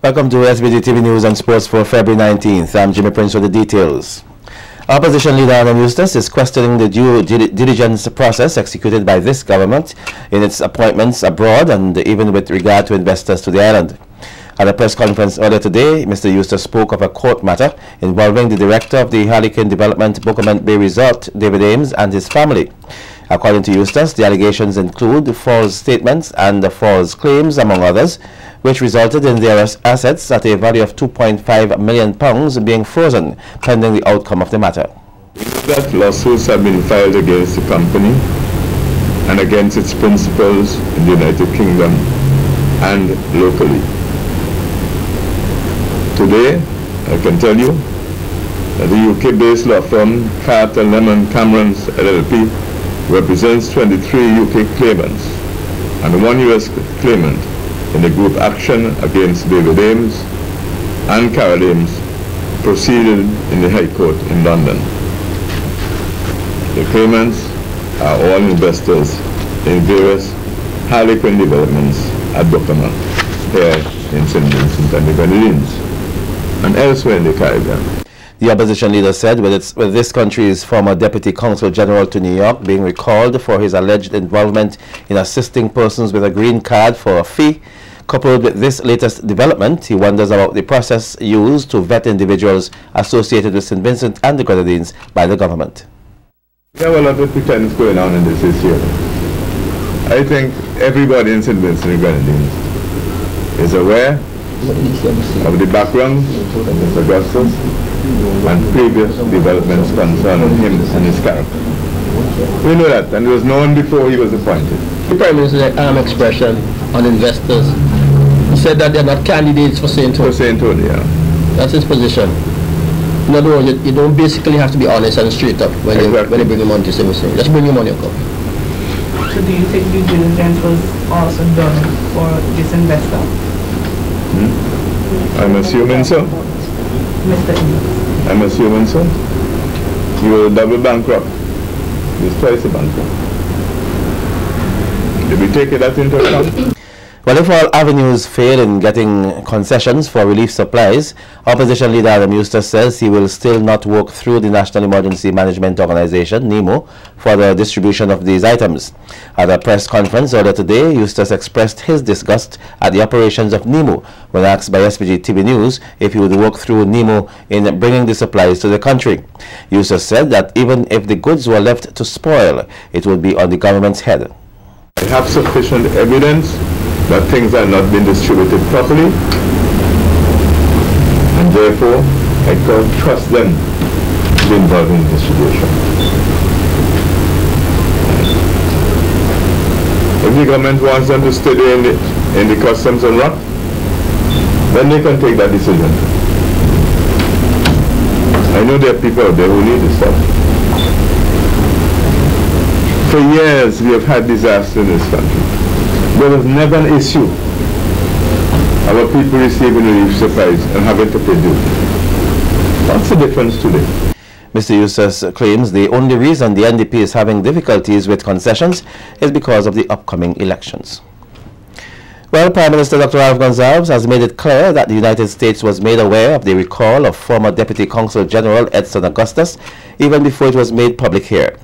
Welcome to SVG-TV News and Sports for February 19th. I'm Jimmy Prince with the details. Opposition leader Noel is questioning the due diligence process executed by this government in its appointments abroad and even with regard to investors to the island. At a press conference earlier today, Mr. Eustace spoke of a court matter involving the director of the Harlequin Development Bookament Bay Resort, David Ames, and his family. According to Eustace, the allegations include false statements and false claims, among others, which resulted in their assets at a value of £2.5 million being frozen pending the outcome of the matter. That lawsuits have been filed against the company and against its principals in the United Kingdom and locally. Today, I can tell you that the UK-based law firm Carter Lemon Camerons LLP represents 23 UK claimants and 1 US claimant in the group action against David Ames and Carol Ames proceeded in the High Court in London. The claimants are all investors in various Harlequin developments at Bokama, here in St. Vincent and the Grenadines, and elsewhere in the Caribbean. The opposition leader said with this country's former Deputy Consul General to New York being recalled for his alleged involvement in assisting persons with a green card for a fee, coupled with this latest development, he wonders about the process used to vet individuals associated with St. Vincent and the Grenadines by the government. There are a lot of pretense going on in this issue. I think everybody in St. Vincent and Grenadines is aware of the background of Mr. Augustus and previous developments concerning him and his character. We know that, and it was known before he was appointed. The Prime Minister's expression on investors, he said that they're not candidates for St. Tony. For St. Tony, yeah. That's his position. In other words, you don't basically have to be honest and straight up when you bring your money to St. Vincent. Just bring your money, okay? So do you think due diligence was also done for this investor? I'm assuming so. Mr. Eames. I'm assuming so. You were a double bankrupt. He's twice a bankrupt. Did we take that into account? Well, if all avenues fail in getting concessions for relief supplies, opposition leader Eustace says he will still not work through the National Emergency Management Organization, NEMO, for the distribution of these items. At a press conference earlier today, Eustace expressed his disgust at the operations of NEMO when asked by SVG-TV News if he would work through NEMO in bringing the supplies to the country. Eustace said that even if the goods were left to spoil, it would be on the government's head. I have sufficient evidence that things are not being distributed properly, and therefore I can't trust them to be involved in distribution. If the government wants them to stay in the customs and rock, then they can take that decision. I know there are people out there who need this stuff. For years we have had disaster in this country. There was never an issue about people receiving relief supplies and having to pay dues. What's the difference today? Mr. Eustace claims the only reason the NDP is having difficulties with concessions is because of the upcoming elections. Well, Prime Minister Dr. Alf Gonsalves has made it clear that the United States was made aware of the recall of former Deputy Consul General Edson Augustus even before it was made public here.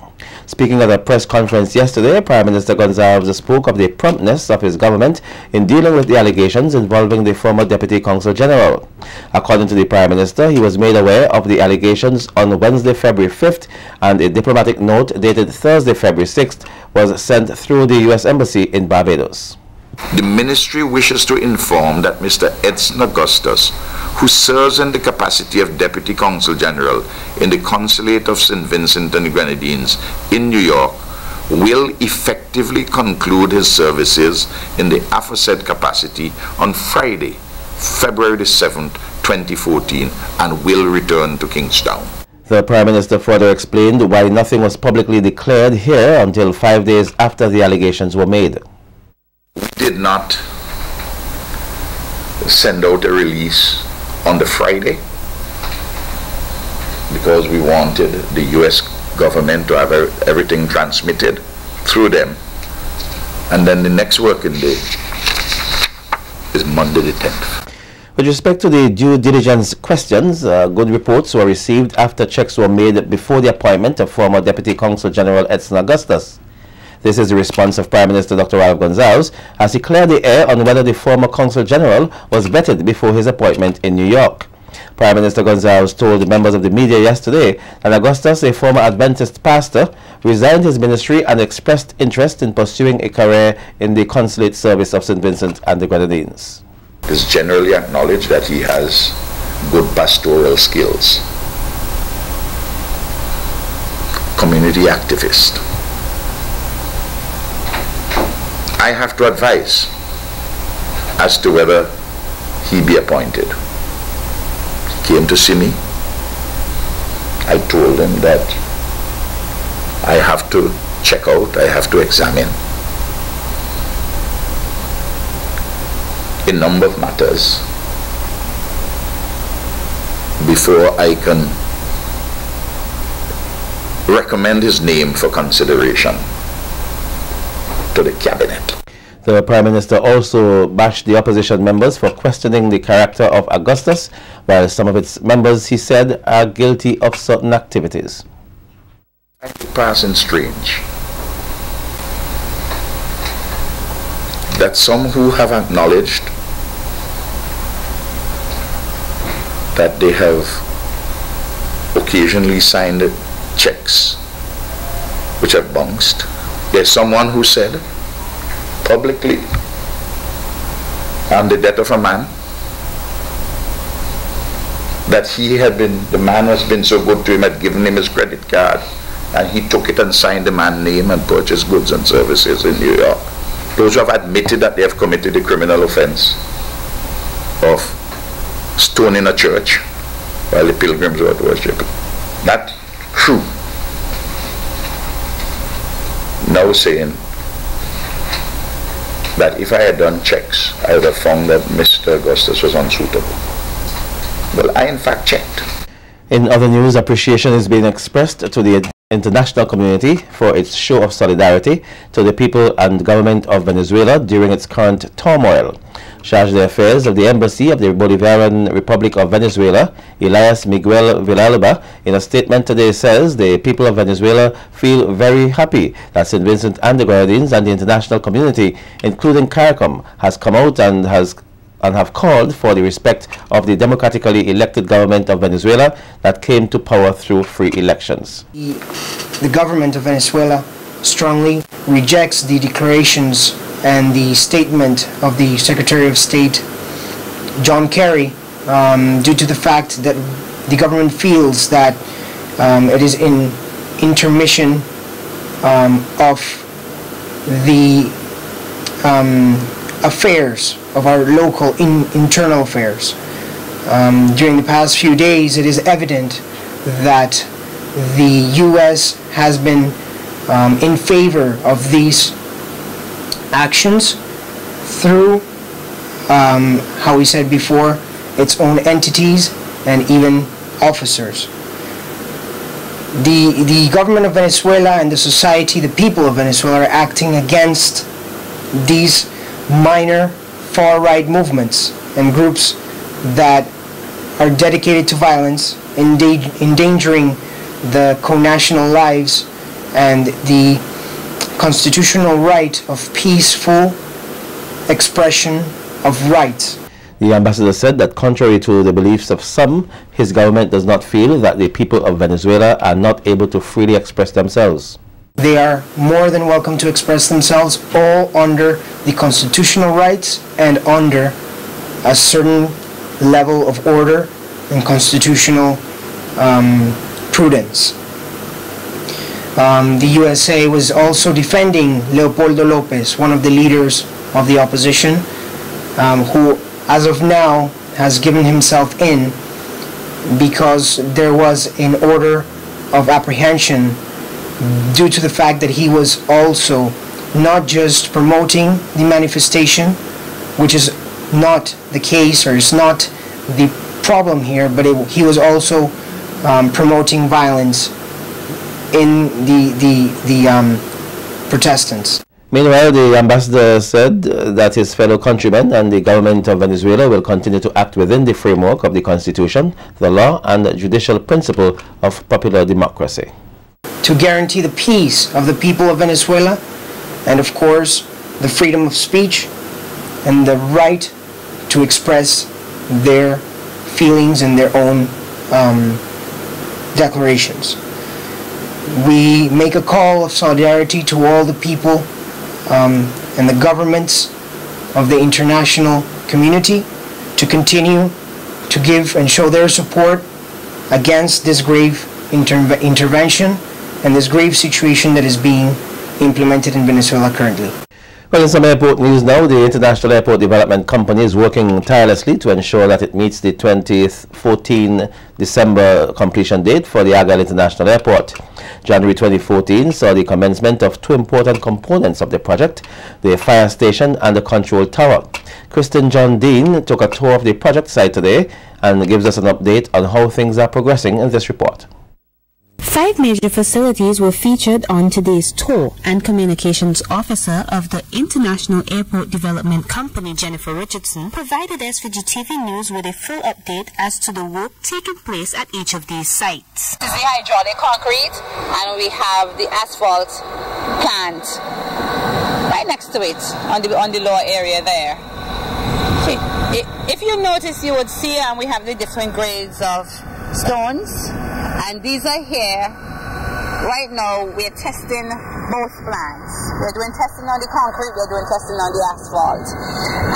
Speaking at a press conference yesterday, Prime Minister Gonsalves spoke of the promptness of his government in dealing with the allegations involving the former Deputy Consul General. According to the Prime Minister, he was made aware of the allegations on Wednesday, February 5th, and a diplomatic note dated Thursday, February 6th, was sent through the U.S. Embassy in Barbados. The Ministry wishes to inform that Mr. Edson Augustus, who serves in the capacity of Deputy Consul General in the Consulate of St. Vincent and the Grenadines in New York, will effectively conclude his services in the aforesaid capacity on Friday, February the 7th, 2014, and will return to Kingstown. The Prime Minister further explained why nothing was publicly declared here until 5 days after the allegations were made. We did not send out a release on the Friday because we wanted the U.S. government to have everything transmitted through them, and then the next working day is Monday the 10th. With respect to the due diligence questions, good reports were received after checks were made before the appointment of former Deputy Consul General Edson Augustus. This is the response of Prime Minister Dr. Ralph Gonsalves as he cleared the air on whether the former Consul General was vetted before his appointment in New York. Prime Minister Gonsalves told members of the media yesterday that Augustus, a former Adventist pastor, resigned his ministry and expressed interest in pursuing a career in the consulate service of St. Vincent and the Grenadines. It is generally acknowledged that he has good pastoral skills. Community activist. I have to advise as to whether he be appointed. He came to see me. I told him that I have to check out, I have to examine a number of matters before I can recommend his name for consideration to the cabinet. The Prime Minister also bashed the opposition members for questioning the character of Augustus, while some of its members, he said, are guilty of certain activities. Passing strange that some who have acknowledged that they have occasionally signed checks which have bounced. There's someone who said publicly, I'm the debt of a man, that the man has been so good to him, had given him his credit card, and he took it and signed the man's name and purchased goods and services in New York. Those who have admitted that they have committed a criminal offense of stoning a church while the pilgrims were at worship. That crew now saying that if I had done checks, I would have found that Mr. Augustus was unsuitable. Well, I in fact checked. In other news, appreciation is being expressed to the international community for its show of solidarity to the people and government of Venezuela during its current turmoil. Charge d'Affaires of the Embassy of the Bolivarian Republic of Venezuela, Elias Miguel Villalba, in a statement today says the people of Venezuela feel very happy that St. Vincent and the Grenadines and the international community, including CARICOM, has come out and have called for the respect of the democratically elected government of Venezuela that came to power through free elections. The government of Venezuela strongly rejects the declarations and the statement of the Secretary of State, John Kerry, due to the fact that the government feels that it is in intermission of the affairs of our local internal affairs. During the past few days, it is evident that the U.S. has been in favor of these actions through, how we said before, its own entities and even officers. The government of Venezuela and the society, the people of Venezuela, are acting against these minor far-right movements and groups that are dedicated to violence, endangering the co-national lives and the constitutional right of peaceful expression of rights. The ambassador said that contrary to the beliefs of some, his government does not feel that the people of Venezuela are not able to freely express themselves. They are more than welcome to express themselves, all under the constitutional rights and under a certain level of order and constitutional prudence. The USA was also defending Leopoldo Lopez, one of the leaders of the opposition, who as of now has given himself in because there was an order of apprehension due to the fact that he was also not just promoting the manifestation, which is not the case or is not the problem here, but he was also promoting violence in the Protestants. Meanwhile, the ambassador said that his fellow countrymen and the government of Venezuela will continue to act within the framework of the Constitution, the law, and the judicial principle of popular democracy. To guarantee the peace of the people of Venezuela, and of course, the freedom of speech and the right to express their feelings and their own declarations. We make a call of solidarity to all the people and the governments of the international community to continue to give and show their support against this grave intervention and this grave situation that is being implemented in Venezuela currently. Well, in some airport news now, the International Airport Development Company is working tirelessly to ensure that it meets the 2014 December completion date for the Argyle International Airport. January 2014 saw the commencement of two important components of the project, the fire station and the control tower. Kristen John Dean took a tour of the project site today and gives us an update on how things are progressing in this report. 5 major facilities were featured on today's tour, and Communications Officer of the International Airport Development Company, Jennifer Richardson, provided SVG-TV News with a full update as to the work taking place at each of these sites. This is the hydraulic concrete, and we have the asphalt plant right next to it on the lower area there. If you notice, you would see we have the different grades of stones. And these are here. Right now, we're testing both plants. We're doing testing on the concrete, we're doing testing on the asphalt.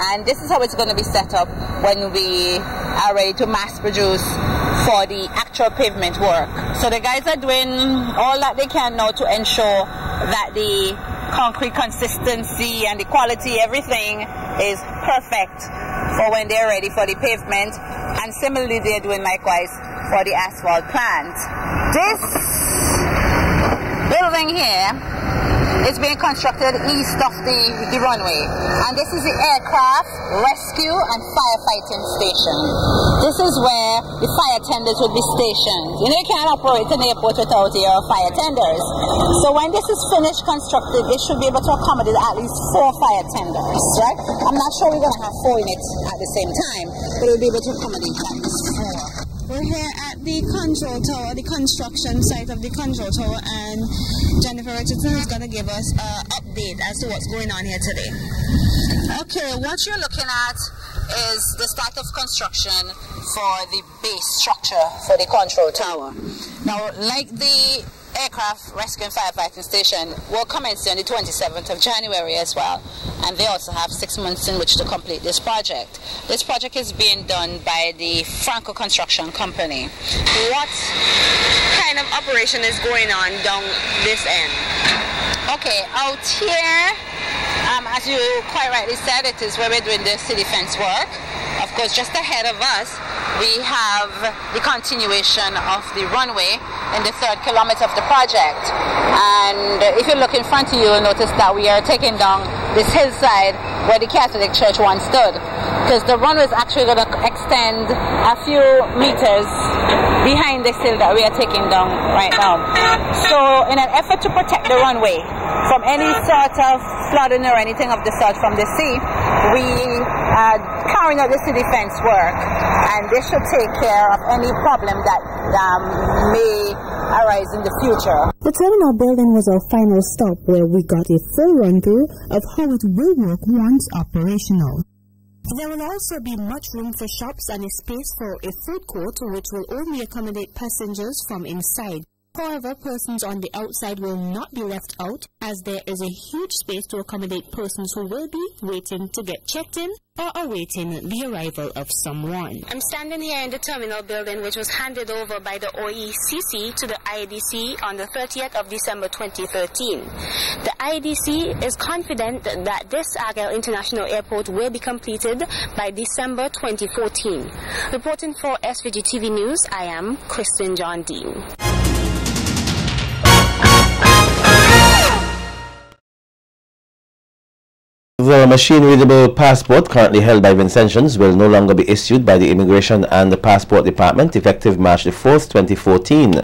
And this is how it's going to be set up when we are ready to mass produce for the actual pavement work. So the guys are doing all that they can now to ensure that the concrete consistency and the quality, everything is perfect for when they're ready for the pavement. And similarly, they're doing likewise for the asphalt plant. This building here is being constructed east of the runway, and this is the aircraft rescue and firefighting station. This is where the fire tenders would be stationed. You know, you can't operate an airport without your fire tenders. So when this is finished constructed, they should be able to accommodate at least 4 fire tenders, right? I'm not sure we're going to have 4 in it at the same time, but we'll be able to accommodate at least 4. We're here at the control tower, the construction site of the control tower, and Jennifer Richardson is going to give us an update as to what's going on here today. Okay, what you're looking at is the start of construction for the base structure for the control tower. Now, like the aircraft rescue and firefighting station, will commence on the 27th of January as well, and they also have 6 months in which to complete this project. This project is being done by the Franco Construction Company. What kind of operation is going on down this end? Okay, out here, as you quite rightly said, it is where we're doing the city fence work. Of course, just ahead of us, we have the continuation of the runway in the 3rd kilometer of the project. And if you look in front of you, you'll notice that we are taking down this hillside where the Catholic Church once stood, because the runway is actually going to extend a few meters behind this hill that we are taking down right now. So in an effort to protect the runway from any sort of flooding or anything of the sort from the sea, we are carrying out the city fence work, and this should take care of any problem that may arise in the future. The terminal building was our final stop, where we got a full run-through of how it will work once operational. There will also be much room for shops and a space for a food court, which will only accommodate passengers from inside. However, persons on the outside will not be left out, as there is a huge space to accommodate persons who will be waiting to get checked in or awaiting the arrival of someone. I'm standing here in the terminal building, which was handed over by the OECC to the IDC on the 30th of December 2013. The IDC is confident that this Argyle International Airport will be completed by December 2014. Reporting for SVG-TV News, I am Kristen John Dean. The machine-readable passport currently held by Vincentians will no longer be issued by the Immigration and the Passport Department effective March 4, 2014.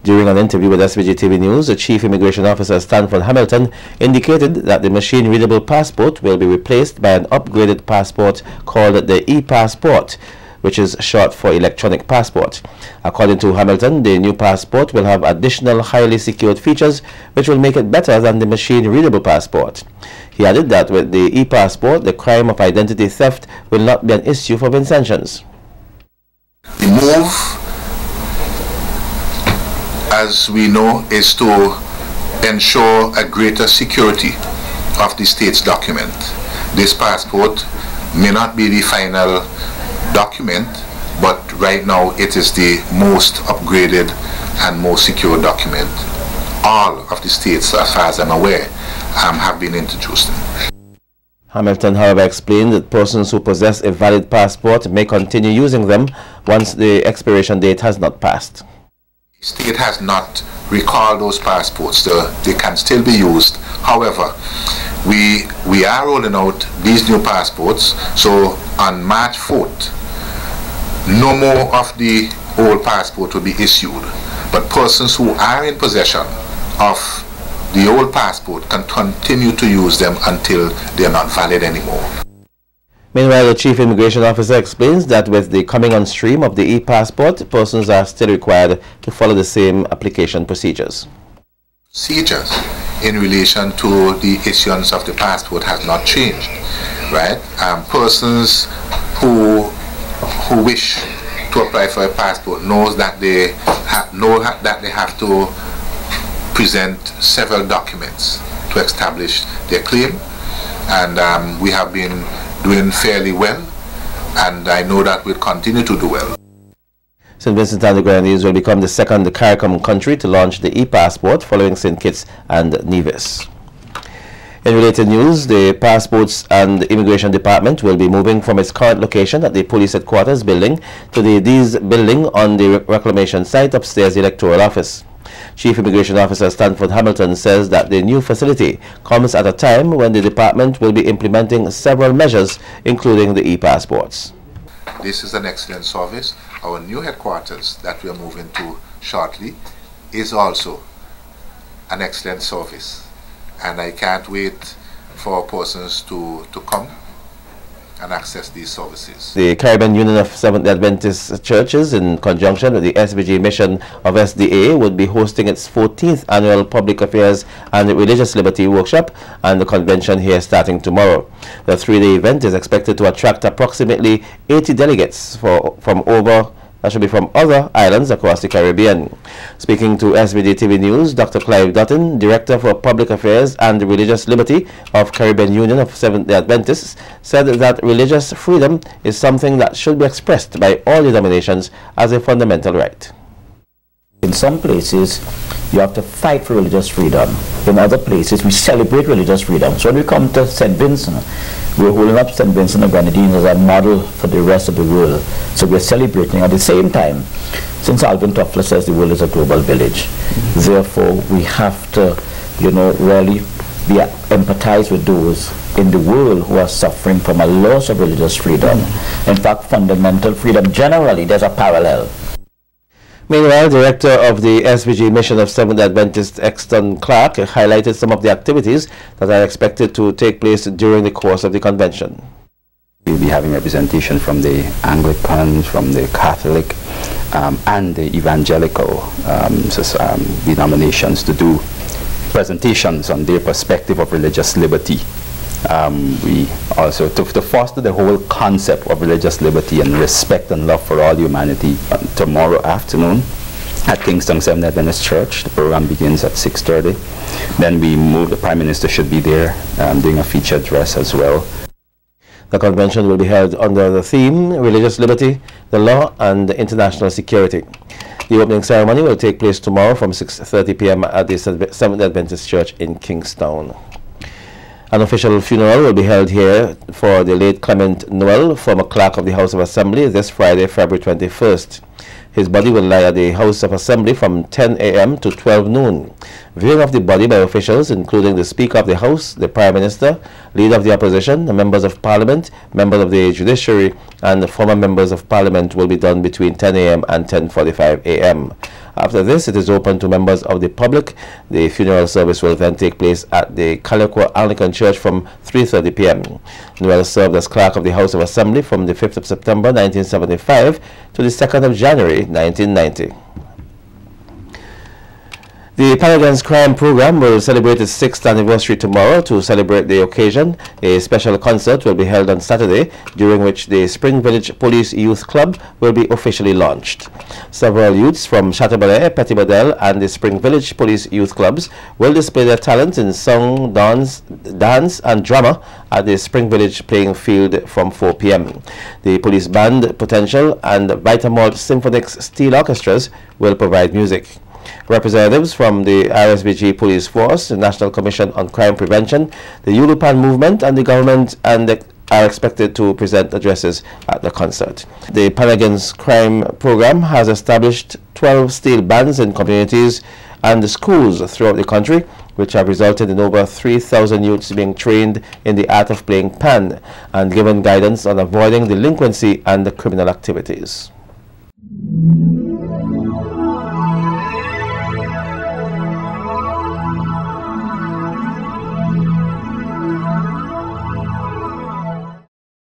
During an interview with SVG-TV News, the Chief Immigration Officer Stanford Hamilton indicated that the machine-readable passport will be replaced by an upgraded passport called the e-passport, which is short for electronic passport. According to Hamilton, the new passport will have additional highly secured features which will make it better than the machine-readable passport. He added that with the e-passport, the crime of identity theft will not be an issue for Vincentians. The move, as we know, is to ensure a greater security of the state's document. This passport may not be the final document, but right now it is the most upgraded and most secure document. All of the states, as far as I'm aware, have been introduced. Hamilton, however, explained that persons who possess a valid passport may continue using them once the expiration date has not passed. The state has not recalled those passports. They can still be used. However, we are rolling out these new passports, so on March 4th, no more of the old passport will be issued, but persons who are in possession of the old passport can continue to use them until they are not valid anymore. Meanwhile, the Chief Immigration Officer explains that with the coming on stream of the e-passport, persons are still required to follow the same application procedures. Procedures in relation to the issuance of the passport has not changed, right? Persons who wish to apply for a passport knows that they have to present several documents to establish their claim, and we have been doing fairly well, and I know that we'll continue to do well. St. Vincent and the Grenadines will become the second CARICOM country to launch the e-passport following St. Kitts and Nevis. In related news, the Passports and Immigration Department will be moving from its current location at the Police Headquarters building to the D's building on the reclamation site upstairs the Electoral Office. Chief Immigration Officer Stanford Hamilton says that the new facility comes at a time when the department will be implementing several measures, including the e-passports. This is an excellent service. Our new headquarters that we are moving to shortly is also an excellent service, and I can't wait for persons to come and access these services. The Caribbean Union of Seventh-day Adventist Churches, in conjunction with the SVG mission of SDA, would be hosting its 14th annual Public Affairs and Religious Liberty Workshop and the convention here starting tomorrow. The three-day event is expected to attract approximately 80 delegates from other islands across the Caribbean. Speaking to SVG-TV News, Dr. Clive Dutton, Director for Public Affairs and Religious Liberty of Caribbean Union of Seventh-day Adventists, said that religious freedom is something that should be expressed by all denominations as a fundamental right. In some places, you have to fight for religious freedom. In other places, we celebrate religious freedom. So when we come to St. Vincent, we're holding up St. Vincent and Grenadines as a model for the rest of the world. So we're celebrating at the same time. Since Alvin Toffler says the world is a global village, therefore we have to, really empathize with those in the world who are suffering from a loss of religious freedom. In fact, fundamental freedom generally, there's a parallel. Meanwhile, Director of the SVG Mission of Seventh-day Adventists, Exton Clark, highlighted some of the activities that are expected to take place during the course of the convention. We'll be having representation from the Anglicans, from the Catholic, and the evangelical denominations to do presentations on their perspective of religious liberty. We also, to foster the whole concept of religious liberty and respect and love for all humanity, tomorrow afternoon at Kingston Seventh-day Adventist Church. The program begins at 6:30. Then we move, the Prime Minister should be there doing a feature address as well. The convention will be held under the theme Religious Liberty, the Law and International Security. The opening ceremony will take place tomorrow from 6:30 p.m. at the Seventh-day Adventist Church in Kingstown. An official funeral will be held here for the late Clement Noel, former clerk of the House of Assembly, this Friday, February 21st. His body will lie at the House of Assembly from 10 a.m. to 12 noon. Viewing of the body by officials, including the Speaker of the House, the Prime Minister, Leader of the Opposition, the Members of Parliament, members of the Judiciary, and the former Members of Parliament, will be done between 10 a.m. and 10:45 a.m. After this, it is open to members of the public. The funeral service will then take place at the Calico Anglican Church from 3:30 p.m. Noel served as Clerk of the House of Assembly from the 5th of September 1975 to the 2nd of January 1990. The Pan Against Crime program will celebrate its 6th anniversary tomorrow. To celebrate the occasion, a special concert will be held on Saturday, during which the Spring Village Police Youth Club will be officially launched. Several youths from Chateaubalais, Petit Model, and the Spring Village Police Youth Clubs will display their talent in song, dance, and drama at the Spring Village playing field from 4 p.m. The Police Band, Potential, and Vitamalt Symphonics Steel Orchestras will provide music. Representatives from the RSVG Police Force, the National Commission on Crime Prevention, the Yulupan Movement, and the government are expected to present addresses at the concert. The Pan Against Crime program has established 12 steel bands in communities and schools throughout the country, which have resulted in over 3,000 youths being trained in the art of playing pan and given guidance on avoiding delinquency and criminal activities.